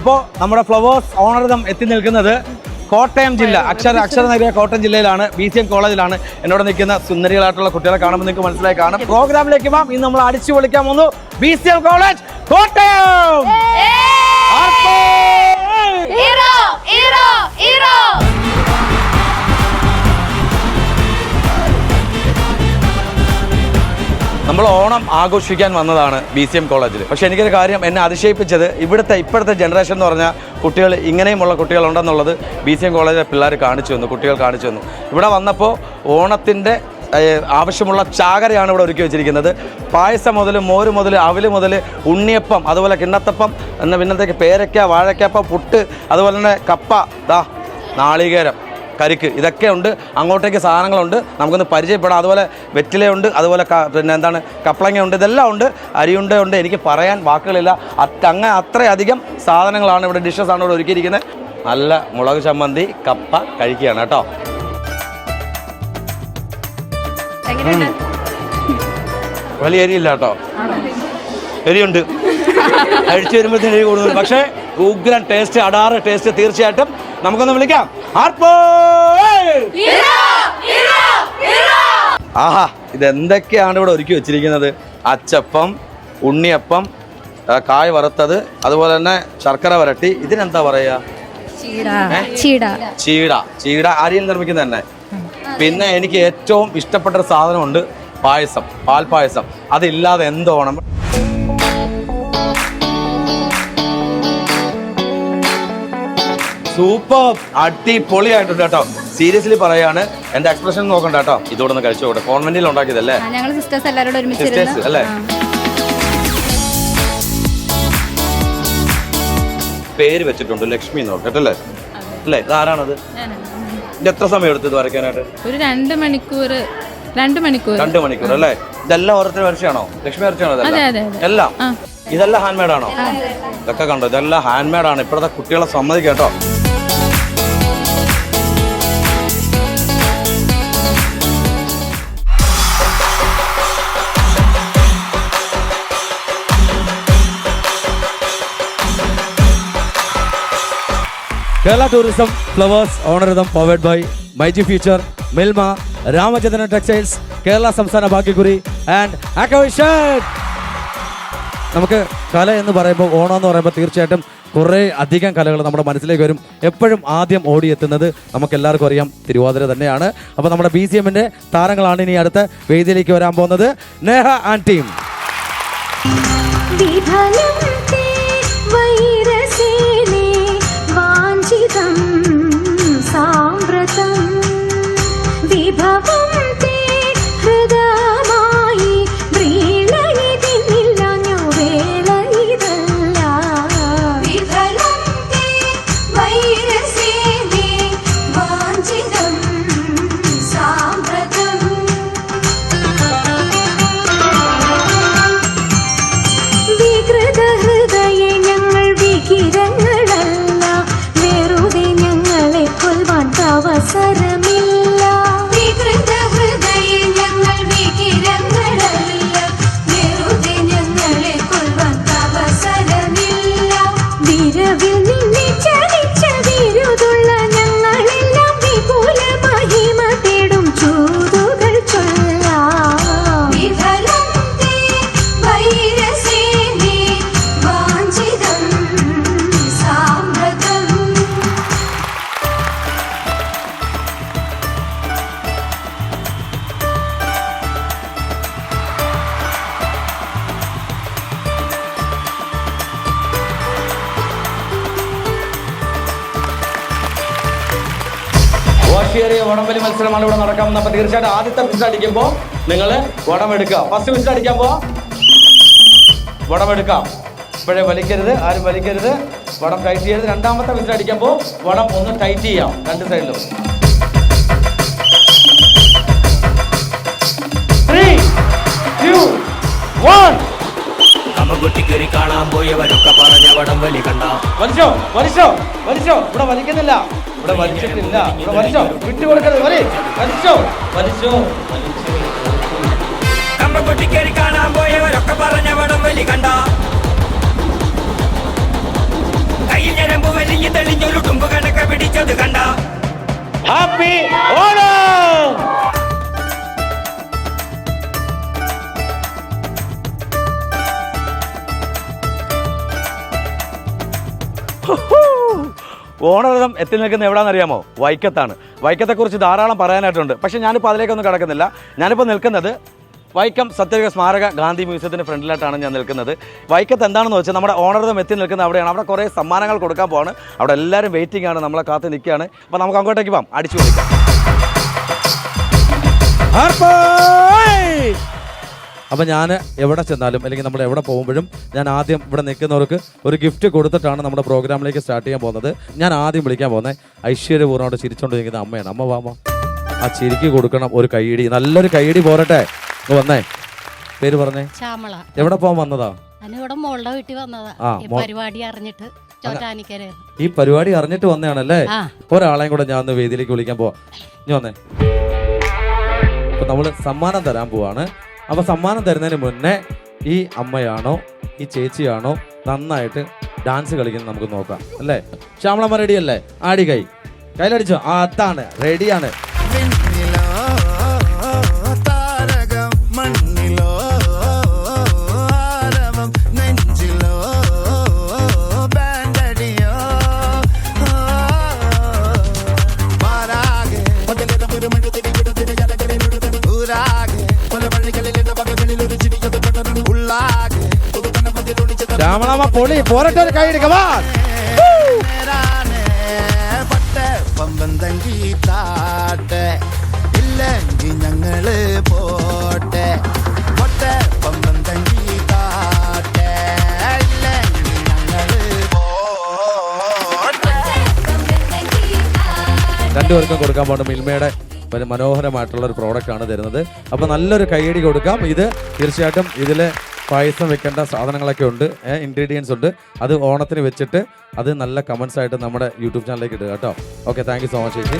അപ്പോൾ നമ്മുടെ ഫ്ലവേഴ്സ് ഓണറിതം എത്തി നിൽക്കുന്നത് കോട്ടയം ജില്ല അക്ഷരനഗരിയ കോട്ടയം ജില്ലയിലാണ് BCM കോളേജിലാണ്. എന്നോട് നിൽക്കുന്ന സുന്ദരികളായിട്ടുള്ള കുട്ടികളെ കാണുമ്പോൾ നിങ്ങൾക്ക് മനസ്സിലായി കാണും. പ്രോഗ്രാമിലേക്ക് പോകാം. ഇന്ന് നമ്മൾ അടിച്ചു പൊളിക്കാൻ പോകുന്നു BCM കോളേജ് കോട്ടയം. നമ്മൾ ഓണം ആഘോഷിക്കാൻ വന്നതാണ് BCM കോളേജിൽ. പക്ഷെ എനിക്കൊരു കാര്യം എന്നെ അതിശയിപ്പിച്ചത് ഇപ്പോഴത്തെ ജനറേഷൻ എന്ന് പറഞ്ഞാൽ കുട്ടികൾ ഇങ്ങനെയുമുള്ള കുട്ടികളുണ്ടെന്നുള്ളത് BCM കോളേജിലെ പിള്ളേർ കാണിച്ചു തന്നു, കുട്ടികൾ കാണിച്ചു തന്നു. ഇവിടെ വന്നപ്പോൾ ഓണത്തിൻ്റെ ആവശ്യമുള്ള ചാകരയാണ് ഇവിടെ ഒരുക്കി വെച്ചിരിക്കുന്നത്. പായസം മുതൽ, മോര് മുതൽ, അവല് മുതൽ, ഉണ്ണിയപ്പം, അതുപോലെ കിണ്ണത്തപ്പം, പിന്നത്തേക്ക് പേരയ്ക്ക, വാഴയ്ക്കപ്പം, പുട്ട്, അതുപോലെ തന്നെ കപ്പ, നാളികേരം, കരിക്ക്, ഇതൊക്കെ ഉണ്ട്. അങ്ങോട്ടേക്ക് സാധനങ്ങളുണ്ട്, നമുക്കൊന്ന് പരിചയപ്പെടാം. അതുപോലെ വെറ്റിലയുണ്ട്, അതുപോലെ പിന്നെ എന്താണ് കപ്പളങ്ങ ഉണ്ട്, ഇതെല്ലാം ഉണ്ട്. അരിയുണ്ട ഉണ്ട്. എനിക്ക് പറയാൻ വാക്കുകളില്ല. അത്രയധികം സാധനങ്ങളാണ് ഇവിടെ, ഡിഷസാണ് ഇവിടെ ഒരുക്കിയിരിക്കുന്നത്. നല്ല മുളക് ചമ്മന്തി, കപ്പ കഴിക്കുകയാണ് കേട്ടോ. വലിയ എരിയില്ല കേട്ടോ, എരിയുണ്ട്. കഴിച്ചു വരുമ്പോഴത്തേന് എരി കൂടുതൽ. പക്ഷേ ഉഗ്രൻ ടേസ്റ്റ്, അടാറ് ടേസ്റ്റ്. തീർച്ചയായിട്ടും നമുക്കൊന്ന് വിളിക്കാം. ആഹാ, ഇതെന്തൊക്കെയാണ് ഇവിടെ ഒരുക്കി വെച്ചിരിക്കുന്നത്. അച്ചപ്പം, ഉണ്ണിയപ്പം, കായ് വറുത്തത്, അതുപോലെ തന്നെ ശർക്കര വരട്ടി. ഇതിനെന്താ പറയാ? ചീട. അരിയിൽ നിർമ്മിക്കുന്ന തന്നെ. പിന്നെ എനിക്ക് ഏറ്റവും ഇഷ്ടപ്പെട്ട ഒരു സാധനമുണ്ട്, പായസം, പാൽപ്പായസം. അതില്ലാതെ എന്തോണം. സൂപ്പർ, അടിപൊളിയായിട്ടുണ്ട് കേട്ടോ. സീരിയസ്ലി പറയാണ്, എന്റെ എക്സ്പ്രഷൻ നോക്കണ്ട കേട്ടോ. ഇതോടെ ഒന്ന് കഴിച്ചു നോക്കട്ടെ. കോൺവെന്റിൽ ഉണ്ടാക്കിയതല്ലേ? സിസ്റ്റേഴ്സ് അല്ലേ? പേര് വെച്ചിട്ടുണ്ട്, ലക്ഷ്മി നോക്കട്ടല്ലേ? അല്ലേ? ഇതാരാണത്? ഇത് എത്ര സമയം എടുത്തത് വരയ്ക്കാനായിട്ട്? ഒരു 2 മണിക്കൂർ. 2 മണിക്കൂർ അല്ലേ? ഇതെല്ലാം ഓരോരുത്തർ വരച്ചാണോ? ലക്ഷ്മി വരച്ചാണോ? എല്ലാം ഇതെല്ലാം ഹാൻഡ് മെയ്ഡ് ആണോ? ഇതൊക്കെ കണ്ടോ, ഇതെല്ലാം ഹാൻഡ് മെയ്ഡ് ആണ്. ഇപ്പോഴത്തെ കുട്ടികളെ സമ്മതിക്കാം കേട്ടോ. കേരള ടൂറിസം ഫ്ലവേഴ്സ് ഓണറിതം powered by myG future, Milma, Ramachandran textiles, Kerala സംസ്ഥാന ഭാഗ്യക്കുറി ആൻഡ് അക്കോവിഷൻ. നമുക്ക് കല എന്ന് പറയുമ്പോൾ, ഓണം എന്ന് പറയുമ്പോൾ തീർച്ചയായിട്ടും കുറേ അധികം കലകൾ നമ്മുടെ മനസ്സിലേക്ക് വരും. എപ്പോഴും ആദ്യം ഓടിയെത്തുന്നത് നമുക്കെല്ലാവർക്കും അറിയാം, തിരുവാതിര തന്നെയാണ്. അപ്പോൾ നമ്മുടെ BCMന്റെ താരങ്ങളാണ് ഇനി അടുത്ത വേദിയിലേക്ക് വരാൻ പോകുന്നത്. Neha and team. വടംവലി മത്സരമാണ് ഇവിടെ നടക്കാൻ പോകുന്നത്. അപ്പൊ തീർച്ചയായിട്ടും ആദ്യത്തെ വിസിൽ അടിക്കുമ്പോൾ നിങ്ങൾ വടം എടുക്കുക. ഫസ്റ്റ് വിസിൽ അടിക്കുമ്പോൾ വടം എടുക്കാം. ഇപ്പോഴേ വലിക്കരുത്, ആരും വലിക്കരുത്. വടം ടൈറ്റ് ചെയ്യരുത്. രണ്ടാമത്തെ വിസിൽ അടിക്കുമ്പോൾ വടം ഒന്ന് ടൈറ്റ് ചെയ്യാം, രണ്ട് സൈഡിലും. 3, 2, 1. കാണാൻ പോയവരൊക്കെ പറഞ്ഞ വടം വലി കണ്ട. വലിച്ചോ വലിച്ചോ വലിച്ചോ. ഇവിടെ വലിക്കുന്നില്ല, ഇവിടെ വലിച്ചിട്ടില്ല. ഇവിടെ വലിച്ചോ, വിട്ടുകൊടുക്കരുത്. വലിച്ചോ വലിച്ചോ. കമ്പകുട്ടിക്കരി കാണാൻ പോയവരൊക്കെ പറഞ്ഞ വടം വലി കണ്ട. കയ്യിൽ ഓണവ്രതം എത്തി നിൽക്കുന്ന എവിടെയാണെന്നറിയാമോ? വൈക്കത്താണ്. വൈക്കത്തെക്കുറിച്ച് ധാരാളം പറയാനായിട്ടുണ്ട്. പക്ഷേ ഞാനിപ്പോൾ അതിലേക്കൊന്നും കിടക്കുന്നില്ല. ഞാനിപ്പോൾ നിൽക്കുന്നത് വൈക്കം സത്യയുഗ സ്മാരക ഗാന്ധി മ്യൂസിയത്തിൻ്റെ ഫ്രണ്ടിലായിട്ടാണ് ഞാൻ നിൽക്കുന്നത്. വൈക്കത്ത് എന്താണെന്ന് വെച്ചാൽ നമ്മുടെ ഓണവ്രതം എത്തി നിൽക്കുന്ന അവിടെയാണ്. അവിടെ കുറേ സമ്മാനങ്ങൾ കൊടുക്കാൻ പോവാണ്. അവിടെ എല്ലാവരും വെയിറ്റിംഗ് ആണ്, നമ്മളെ കാത്ത് നിൽക്കുകയാണ്. അപ്പോൾ നമുക്ക് അങ്ങോട്ടേക്ക് പോകാം, അടിച്ചു കൊടുക്കാം. അപ്പം ഞാൻ എവിടെ ചെന്നാലും അല്ലെങ്കിൽ നമ്മൾ എവിടെ പോകുമ്പോഴും ഞാൻ ആദ്യം ഇവിടെ നിൽക്കുന്നവർക്ക് ഒരു ഗിഫ്റ്റ് കൊടുത്തിട്ടാണ് നമ്മുടെ പ്രോഗ്രാമിലേക്ക് സ്റ്റാർട്ട് ചെയ്യാൻ പോകുന്നത്. ഞാൻ ആദ്യം വിളിക്കാൻ പോകുന്നത് ഐശ്വര്യപൂർണ്ണമായിട്ട് ചിരിച്ചുകൊണ്ട് നിൽക്കുന്ന അമ്മയാണ്. അമ്മ വാമ, ആ ചിരിക്ക് കൊടുക്കണം ഒരു കൈയടി, നല്ലൊരു കൈയടി പോരട്ടെ. വന്നേ, പേര് പറഞ്ഞേ. ശ്യാമള. എവിടെ പോകാൻ വന്നതാ? ഇവിടെ മോളുടെ വീട്ടിൽ വന്നതാ. പരിപാടി അറിഞ്ഞിട്ട് ഈ പരിപാടി അറിഞ്ഞിട്ട് വന്നതാണല്ലേ? ഒരാളെയും കൂടെ ഞാൻ ഒന്ന് വേദിയിലേക്ക് വിളിക്കാൻ പോവാ. ഇനി വന്നേ. അപ്പൊ നമ്മള് സമ്മാനം തരാൻ പോവാണ്. അപ്പൊ സമ്മാനം തരുന്നതിന് മുന്നേ ഈ അമ്മയാണോ ഈ ചേച്ചിയാണോ നന്നായിട്ട് ഡാൻസ് കളിക്കുന്നത് നമുക്ക് നോക്കാം അല്ലേ? ശ്യാമളമ്മ റെഡി അല്ലേ? ആടി കയ്യിലടിച്ചോ? ആ, അതാണ്, റെഡിയാണ്. ശ്യാമളമ്മ പൊളി, പോരട്ടെ ഒരു കൈ എടുക്കവാ. ഇല്ലെങ്കിൽ ഞങ്ങള് പോട്ടെ, രണ്ടുപേർക്കും കൊടുക്കാൻ പോകുന്ന മിൽമയുടെ മനോഹരമായിട്ടുള്ള ഒരു പ്രോഡക്റ്റ് ആണ് തരുന്നത്. അപ്പോൾ നല്ലൊരു കൈയടി കൊടുക്കാം. ഇത് തീർച്ചയായിട്ടും ഇതിൽ പായസം വെക്കേണ്ട സാധനങ്ങളൊക്കെ ഉണ്ട്, ഇൻഗ്രീഡിയൻസ് ഉണ്ട്. അത് ഓണത്തിന് വെച്ചിട്ട് അത് നല്ല കമൻസ് ആയിട്ട് നമ്മുടെ യൂട്യൂബ് ചാനലിലേക്ക് ഇടുക കേട്ടോ. Okay, thank you so much ചേച്ചി.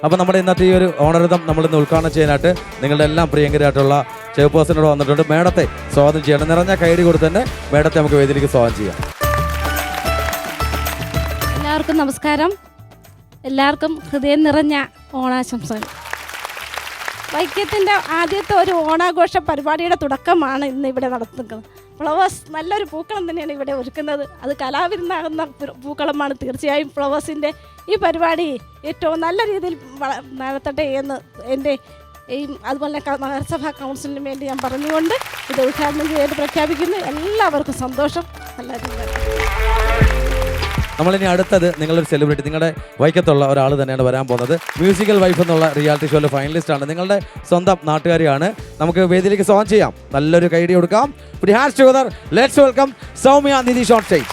അപ്പോൾ നമ്മുടെ ഇന്നത്തെ ഈ ഒരു ഓണവ്രതം നമ്മളിന്ന് ഉദ്ഘാടനം ചെയ്യാനായിട്ട് നിങ്ങളുടെ എല്ലാം പ്രിയങ്കരായിട്ടുള്ള ചെയർപേഴ്സണോട് വന്നിട്ടുണ്ട്. മേഡത്തെ സ്വാഗതം ചെയ്യണം. നിറഞ്ഞ കൈയടി കൊടുത്ത് തന്നെ മേഡത്തെ നമുക്ക് വേദിയിലേക്ക് സ്വാഗതം ചെയ്യാം. എല്ലാവർക്കും നമസ്കാരം. എല്ലാവർക്കും ഹൃദയം നിറഞ്ഞ ഓണാശംസകൾ. വൈക്കത്തിൻ്റെ ആദ്യത്തെ ഒരു ഓണാഘോഷ പരിപാടിയുടെ തുടക്കമാണ് ഇന്ന് ഇവിടെ നടത്തുന്നത്. ഫ്ലവേഴ്സ് നല്ലൊരു പൂക്കളം തന്നെയാണ് ഇവിടെ ഒരുക്കുന്നത്. അത് കലാവിരുന്നാകുന്ന പൂക്കളമാണ്. തീർച്ചയായും ഫ്ലവേഴ്സിൻ്റെ ഈ പരിപാടി ഏറ്റവും നല്ല രീതിയിൽ നടത്തട്ടെ എന്ന് എൻ്റെ അതുപോലെ നഗരസഭാ കൗൺസിലിന് വേണ്ടി ഞാൻ പറഞ്ഞുകൊണ്ട് ഇത് ഉദ്ഘാടനം ചെയ്ത് പ്രഖ്യാപിക്കുന്നു. എല്ലാവർക്കും സന്തോഷം. നല്ല രീതിയിൽ നമ്മളിനി അടുത്തത് നിങ്ങളൊരു സെലിബ്രിറ്റി, നിങ്ങളുടെ വൈക്കത്തുള്ള ഒരാൾ തന്നെയാണ് വരാൻ പോകുന്നത്. മ്യൂസിക്കൽ വൈഫ് എന്നുള്ള റിയാലിറ്റി ഷോയിലെ ഫൈനലിസ്റ്റ് ആണ്. നിങ്ങളുടെ സ്വന്തം നാട്ടുകാരിയാണ്. നമുക്ക് വേദിയിലേക്ക് സ്വാഗതം ചെയ്യാം. നല്ലൊരു കൈയടി കൊടുക്കാം. Let's welcome Soumya Nitish on stage.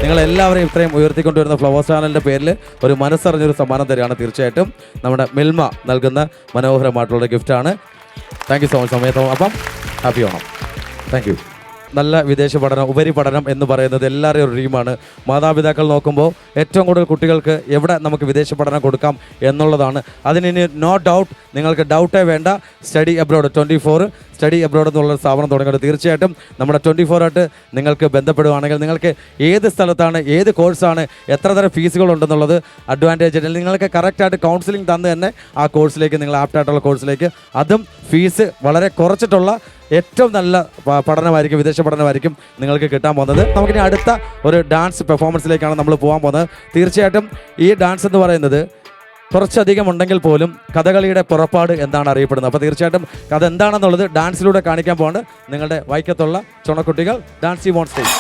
നിങ്ങളെല്ലാവരെയും ഇത്രയും ഉയർത്തിക്കൊണ്ടുവരുന്ന ഫ്ലവേഴ്സ് ചാനലിൻ്റെ പേരിൽ ഒരു മനസ്സറിഞ്ഞൊരു സമ്മാനം തരികയാണ്. തീർച്ചയായിട്ടും നമ്മുടെ മിൽമ നൽകുന്ന മനോഹരമായിട്ടുള്ള ഗിഫ്റ്റാണ്. താങ്ക് യു സോ മച്ച് സമയത്ത്. അപ്പം ഹാപ്പി ഓണം. Thank you. നല്ല വിദേശ പഠനം, ഉപരിപഠനം എന്ന് പറയുന്നത് എല്ലാവരുടെയും ഒരു ഡ്രീമാണ്. മാതാപിതാക്കൾ നോക്കുമ്പോൾ ഏറ്റവും കൂടുതൽ കുട്ടികൾക്ക് എവിടെ നമുക്ക് വിദേശ പഠനം കൊടുക്കാം എന്നുള്ളതാണ്. അതിന് നോ ഡൗട്ട്, നിങ്ങൾക്ക് ഡൗട്ടേ വേണ്ട. സ്റ്റഡി അബ്രോഡ് 24 സ്റ്റഡി അബ്രോഡ് എന്നുള്ളൊരു സ്ഥാപനം തുടങ്ങിയിട്ട് തീർച്ചയായിട്ടും നമ്മുടെ 24 ആയിട്ട് നിങ്ങൾക്ക് ബന്ധപ്പെടുകയാണെങ്കിൽ നിങ്ങൾക്ക് ഏത് സ്ഥലത്താണ്, ഏത് കോഴ്സാണ്, എത്ര തരം ഫീസുകളുണ്ടെന്നുള്ളത് അഡ്വാൻറ്റേജ്. നിങ്ങൾക്ക് കറക്റ്റായിട്ട് കൗൺസിലിംഗ് തന്ന് തന്നെ ആ കോഴ്സിലേക്ക്, നിങ്ങൾ ആപ്റ്റായിട്ടുള്ള കോഴ്സിലേക്ക്, അതും ഫീസ് വളരെ കുറച്ചിട്ടുള്ള ഏറ്റവും നല്ല പഠനമായിരിക്കും, വിദേശ പഠനമായിരിക്കും നിങ്ങൾക്ക് കിട്ടാൻ പോകുന്നത്. നമുക്കിനി അടുത്ത ഒരു ഡാൻസ് പെർഫോമൻസിലേക്കാണ് നമ്മൾ പോകാൻ പോകുന്നത്. തീർച്ചയായിട്ടും ഈ ഡാൻസ് എന്ന് പറയുന്നത് കുറച്ചധികം ഉണ്ടെങ്കിൽ പോലും കഥകളിയുടെ പുറപ്പാട് എന്താണ് അറിയപ്പെടുന്നത്. അപ്പോൾ തീർച്ചയായിട്ടും കഥ എന്താണെന്നുള്ളത് ഡാൻസിലൂടെ കാണിക്കാൻ പോവാണ് നിങ്ങളുടെ വൈക്കത്തുള്ള ചുണക്കുട്ടികൾ. Dance on stage.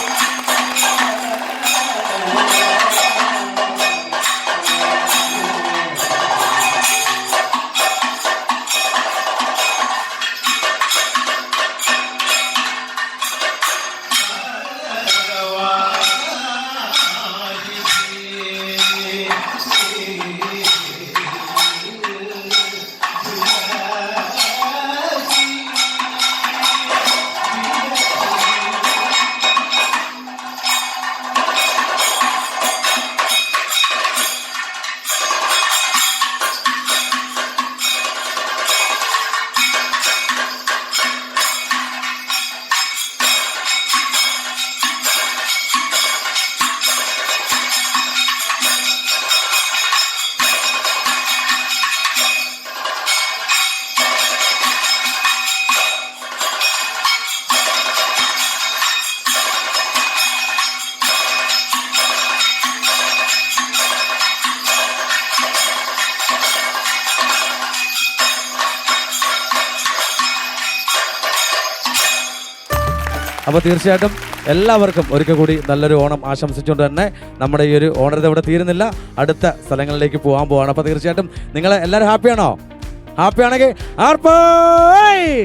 അപ്പോൾ തീർച്ചയായിട്ടും എല്ലാവർക്കും ഒരിക്കൽ കൂടി നല്ലൊരു ഓണം ആശംസിച്ചുകൊണ്ട് തന്നെ നമ്മുടെ ഈ ഒരു ഓണർ ഇവിടെ തീരുന്നില്ല, അടുത്ത സ്ഥലങ്ങളിലേക്ക് പോകാൻ പോവാണ്. അപ്പോൾ തീർച്ചയായിട്ടും നിങ്ങൾ എല്ലാവരും ഹാപ്പിയാണോ? ഹാപ്പിയാണെങ്കിൽ ആർപ്പായ്